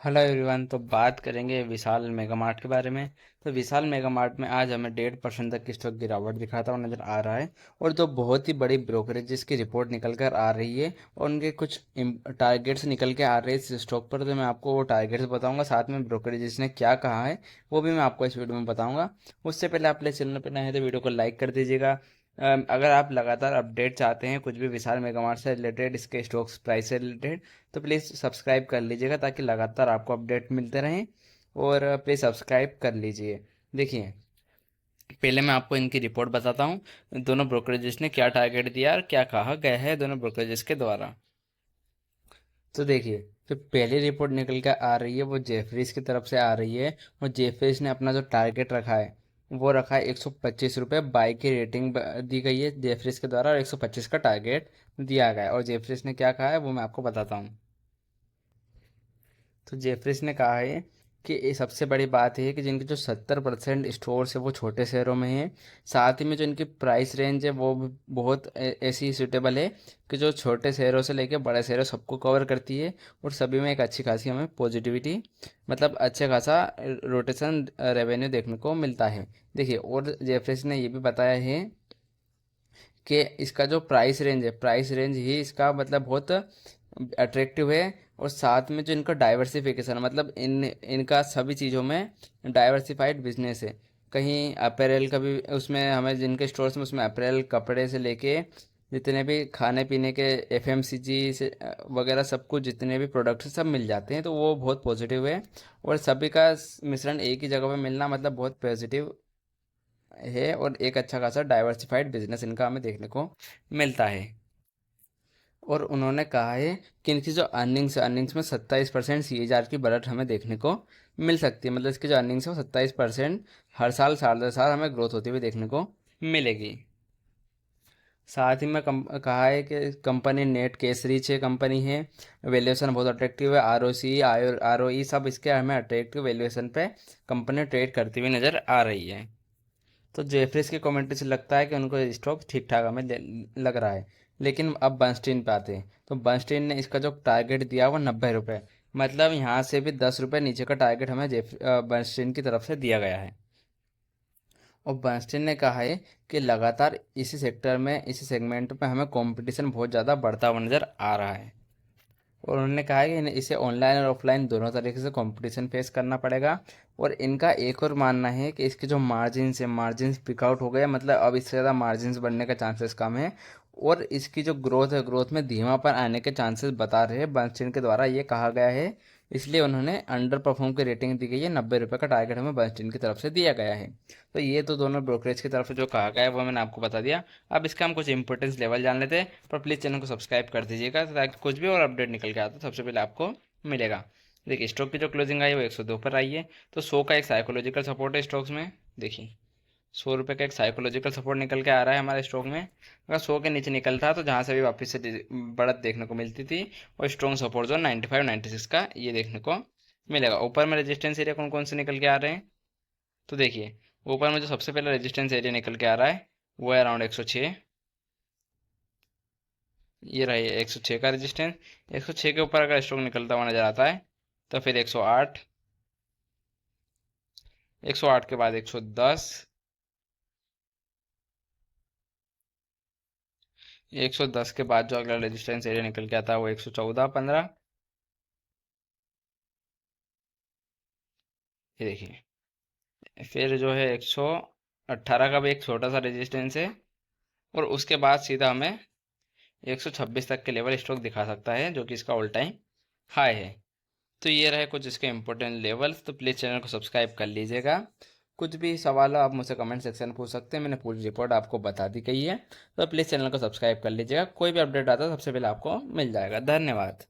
Hello everyone. तो बात करेंगे विशाल मेगा मार्ट के बारे में। तो विशाल मेगा मार्ट में आज हमें 1.5% तक की स्टॉक गिरावट दिखाता हुआ नजर आ रहा है। और जो बहुत ही बड़ी ब्रोकरेजेस की रिपोर्ट निकल कर आ रही है और उनके कुछ टारगेट्स निकल के आ रहे हैं इस स्टॉक पर, तो मैं आपको वो टारगेट्स बताऊंगा, साथ में ब्रोकरेजेस ने क्या कहा है वो भी मैं आपको इस वीडियो में बताऊंगा। उससे पहले आप प्लीज चैनल पर नए हैं तो वीडियो को लाइक कर दीजिएगा। अगर आप लगातार अपडेट चाहते हैं कुछ भी विशाल मेगा मार्ट से रिलेटेड, इसके स्टॉक्स प्राइस से रिलेटेड, तो प्लीज़ सब्सक्राइब कर लीजिएगा ताकि लगातार आपको अपडेट मिलते रहें। और प्लीज़ सब्सक्राइब कर लीजिए। देखिए, पहले मैं आपको इनकी रिपोर्ट बताता हूँ, दोनों ब्रोकरेजेस ने क्या टारगेट दिया और क्या कहा गया है दोनों ब्रोकरेजेस के द्वारा। तो देखिए, जो पहली रिपोर्ट निकल कर आ रही है वो जेफरीज की तरफ से आ रही है। और जेफरीज ने अपना जो टारगेट रखा है वो रखा है 125 रुपये। बाई की रेटिंग दी गई है जेफरीज के द्वारा और 125 का टारगेट दिया गया है। और जेफरीज ने क्या कहा है वो मैं आपको बताता हूँ। तो जेफरिस ने कहा है कि ये सबसे बड़ी बात है कि जिनके जो 70% स्टोर्स है वो छोटे शहरों में हैं। साथ ही में जो इनकी प्राइस रेंज है वो भी बहुत ऐसी सूटेबल है कि जो छोटे शहरों से लेकर बड़े शहरों सबको कवर करती है। और सभी में एक अच्छी खासी हमें पॉजिटिविटी, मतलब अच्छा खासा रोटेशन रेवेन्यू देखने को मिलता है। देखिए, और जेफरिस ने ये भी बताया है कि इसका जो प्राइस रेंज है, प्राइस रेंज ही इसका मतलब बहुत अट्रैक्टिव है। और साथ में जो इनका डाइवर्सिफिकेशन, मतलब इनका सभी चीज़ों में डाइवर्सिफाइड बिजनेस है। कहीं अपेरल का भी उसमें, हमें जिनके स्टोर्स में उसमें अपेरल कपड़े से लेके जितने भी खाने पीने के एफएमसीजी से वगैरह सब कुछ, जितने भी प्रोडक्ट्स सब मिल जाते हैं, तो वो बहुत पॉजिटिव है। और सभी का मिश्रण एक ही जगह पे मिलना मतलब बहुत पॉजिटिव है। और एक अच्छा खासा डाइवर्सिफाइड बिजनेस इनका हमें देखने को मिलता है। और उन्होंने कहा है कि इनकी जो अर्निंग्स में 27% CAGR की बढ़त हमें देखने को मिल सकती है। मतलब इसकी जो अर्निंग्स है वो 27% हर साल साल दर साल हमें ग्रोथ होती हुई देखने को मिलेगी। साथ ही में कहा है कि कंपनी नेट कैश रीच है, कंपनी है, वैल्यूएशन बहुत अट्रैक्टिव है, ROC ROE सब इसके हमें अट्रैक्टिव वैल्यूएशन पे कंपनी ट्रेड करती हुई नज़र आ रही है। तो जेफरीज की कमेंट्री से लगता है कि उनको स्टॉक ठीक ठाक हमें लग रहा है। लेकिन अब बर्नस्टीन पे आते हैं। तो बर्नस्टीन ने इसका जो टारगेट दिया वो 90 रुपये, मतलब यहाँ से भी 10 रुपये नीचे का टारगेट हमें बर्नस्टीन की तरफ से दिया गया है। और बर्नस्टीन ने कहा है कि लगातार इसी सेक्टर में, इसी सेगमेंट में हमें कंपटीशन बहुत ज़्यादा बढ़ता हुआ नज़र आ रहा है। और उन्होंने कहा है कि इसे ऑनलाइन और ऑफलाइन दोनों तरीके से कंपटीशन फेस करना पड़ेगा। और इनका एक और मानना है कि इसके जो मार्जिन है, मार्जिन पिकआउट हो गए, मतलब अब इससे ज़्यादा मार्जिन बढ़ने का चांसेस कम है। और इसकी जो ग्रोथ है, ग्रोथ में धीमापन आने के चांसेस बता रहे हैं बर्नस्टीन के द्वारा, ये कहा गया है। इसलिए उन्होंने अंडर परफॉर्म की रेटिंग दी गई है। 90 रुपये का टारगेट हमें बर्नस्टीन की तरफ से दिया गया है। तो ये तो दोनों ब्रोकरेज की तरफ से जो कहा गया है वो मैंने आपको बता दिया। अब इसका हम कुछ इंपॉर्टेंस लेवल जान लेते हैं। पर प्लीज़ चैनल को सब्सक्राइब कर दीजिएगा ताकि कुछ भी और अपडेट निकल के आता है तो सबसे पहले आपको मिलेगा। देखिए, स्टॉक की जो क्लोजिंग आई है वो 102 पर आई है। तो 100 का एक साइकोलॉजिकल सपोर्ट है स्टॉक्स में। देखिए, 100 रुपये का एक साइकोलॉजिकल सपोर्ट निकल के आ रहा है हमारे स्टॉक में। अगर 100 के नीचे निकलता तो जहाँ से भी वापस से बढ़त देखने को मिलती थी। और स्ट्रॉन्ग सपोर्ट जो 95-96 का ये देखने को मिलेगा। ऊपर में रेजिस्टेंस एरिया कौन कौन से निकल के आ रहे हैं, तो देखिए, ऊपर में जो सबसे पहले रेजिस्टेंस एरिया निकल के आ रहा है वो है अराउंड 106। ये रही 106 का रेजिस्टेंस। 106 के ऊपर अगर स्ट्रोक निकलता हुआ नजर आता है तो फिर 108, 108 के बाद 110, 110 के बाद जो अगला रेजिस्टेंस एरिया निकल के आता है वो 114-15। ये देखिए, फिर जो है 118 का भी एक छोटा सा रेजिस्टेंस है। और उसके बाद सीधा हमें 126 तक के लेवल स्ट्रोक दिखा सकता है जो कि इसका ऑल टाइम हाई है। तो ये रहे कुछ इसके इंपॉर्टेंट लेवल्स। तो प्लीज़ चैनल को सब्सक्राइब कर लीजिएगा। कुछ भी सवाल हो आप मुझसे कमेंट सेक्शन में पूछ सकते हैं, मैंने पूरी रिपोर्ट आपको बता दी गई है। तो प्लीज़ चैनल को सब्सक्राइब कर लीजिएगा, कोई भी अपडेट आता है सबसे पहले आपको मिल जाएगा। धन्यवाद।